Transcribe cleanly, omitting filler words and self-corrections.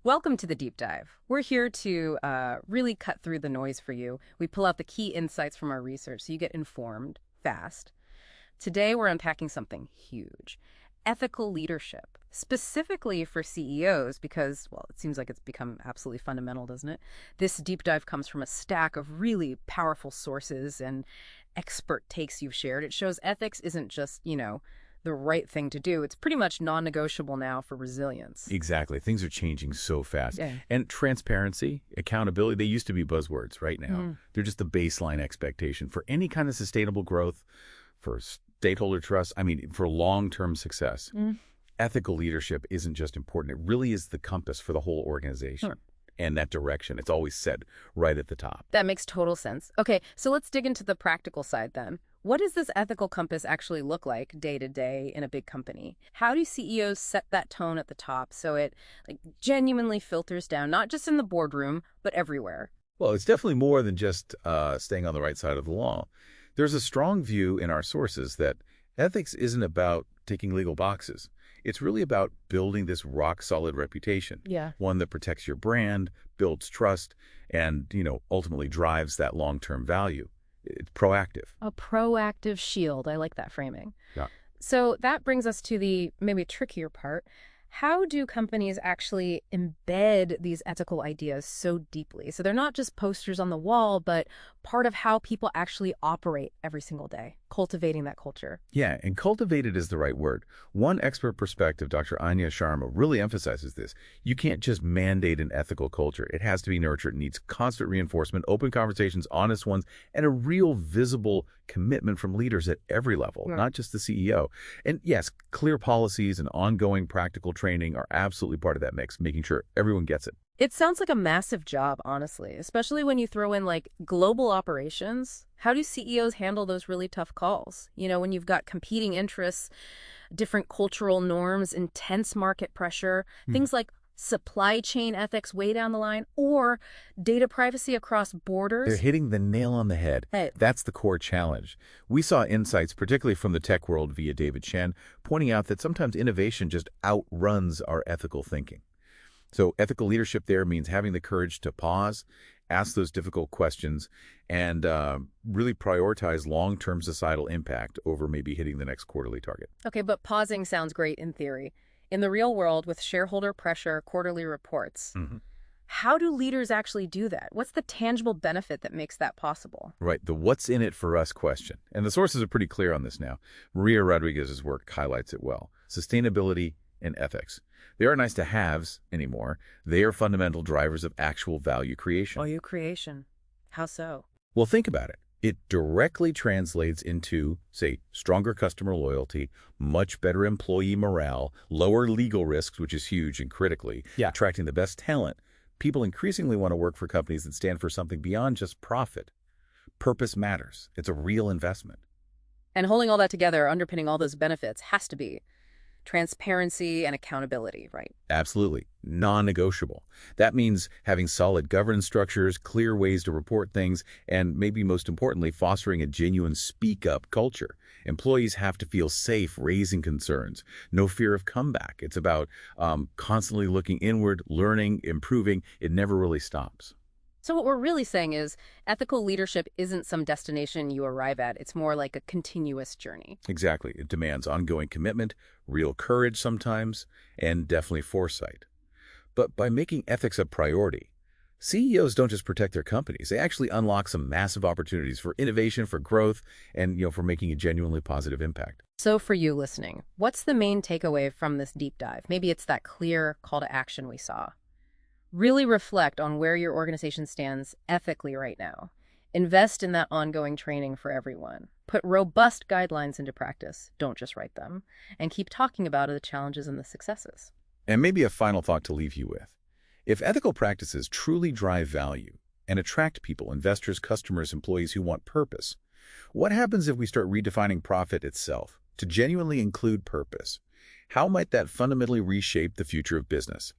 Welcome to the deep dive. We're here to really cut through the noise for you. We pull out the key insights from our research so you get informed fast. Today, we're unpacking something huge: ethical leadership, specifically for CEOs, because, well, it seems like it's become absolutely fundamental, doesn't it? This deep dive comes from a stack of really powerful sources and expert takes you've shared. It shows ethics isn't just, the right thing to do. It's pretty much non-negotiable now for resilience. Exactly. Things are changing so fast. Yeah. And transparency, accountability, they used to be buzzwords. Right now, Mm. they're just the baseline expectation for any kind of sustainable growth, for stakeholder trust, for long-term success. Mm. Ethical leadership isn't just important. It really is the compass for the whole organization. Sure. And that direction, it's always set right at the top. That makes total sense. Okay, so let's dig into the practical side then. What does this ethical compass actually look like day to day in a big company? How do CEOs set that tone at the top so it genuinely filters down, not just in the boardroom, but everywhere? Well, it's definitely more than just staying on the right side of the law. There's a strong view in our sources that ethics isn't about ticking legal boxes. It's really about building this rock-solid reputation, Yeah. one that protects your brand, builds trust, and, ultimately drives that long-term value. It's proactive. A proactive shield. I like that framing. Yeah. So that brings us to the maybe trickier part. How do companies actually embed these ethical ideas so deeply? So they're not just posters on the wall, but part of how people actually operate every single day, cultivating that culture. Yeah, and cultivated is the right word. One expert perspective, Dr. Anya Sharma, really emphasizes this. You can't just mandate an ethical culture. It has to be nurtured. It needs constant reinforcement, open conversations, honest ones, and a real visible commitment from leaders at every level, Yeah. not just the CEO. And yes, clear policies and ongoing practical training are absolutely part of that mix, making sure everyone gets it. It sounds like a massive job, honestly, especially when you throw in global operations. How do CEOs handle those really tough calls? When you've got competing interests, different cultural norms, intense market pressure, things like supply chain ethics way down the line, or data privacy across They're borders. hitting the nail on the head. Hey. That's the core challenge. We saw insights, particularly from the tech world via David Chen, pointing out that sometimes innovation just outruns our ethical thinking. So ethical leadership there means having the courage to pause, ask those difficult questions, and really prioritize long-term societal impact over maybe hitting the next quarterly target. Okay, but pausing sounds great in theory. In the real world, with shareholder pressure, quarterly reports, how do leaders actually do that? What's the tangible benefit that makes that possible? Right, the what's in it for us question. And the sources are pretty clear on this now. Maria Rodriguez's work highlights it well. Sustainability and ethics. They aren't nice to haves anymore. They are fundamental drivers of actual value creation. Value creation. How so? Well, think about it. It directly translates into, say, stronger customer loyalty, much better employee morale, lower legal risks, which is huge and critically, attracting the best talent. People increasingly want to work for companies that stand for something beyond just profit. Purpose matters. It's a real investment. And holding all that together, underpinning all those benefits, has to be transparency and accountability, right? Absolutely. Non-negotiable. That means having solid governance structures, clear ways to report things, and maybe most importantly, fostering a genuine speak-up culture. Employees have to feel safe raising concerns, no fear of comeback. It's about constantly looking inward, learning, improving. It never really stops. So what we're really saying is ethical leadership isn't some destination you arrive at. It's more like a continuous journey. Exactly. It demands ongoing commitment, real courage sometimes, and definitely foresight. But by making ethics a priority, CEOs don't just protect their companies. They actually unlock some massive opportunities for innovation, for growth, and for making a genuinely positive impact. So for you listening, what's the main takeaway from this deep dive? Maybe it's that clear call to action we saw. Really reflect on where your organization stands ethically right now. Invest in that ongoing training for everyone. Put robust guidelines into practice. Don't just write them. And keep talking about the challenges and the successes. And maybe a final thought to leave you with. If ethical practices truly drive value and attract people, investors, customers, employees who want purpose, what happens if we start redefining profit itself to genuinely include purpose? How might that fundamentally reshape the future of business?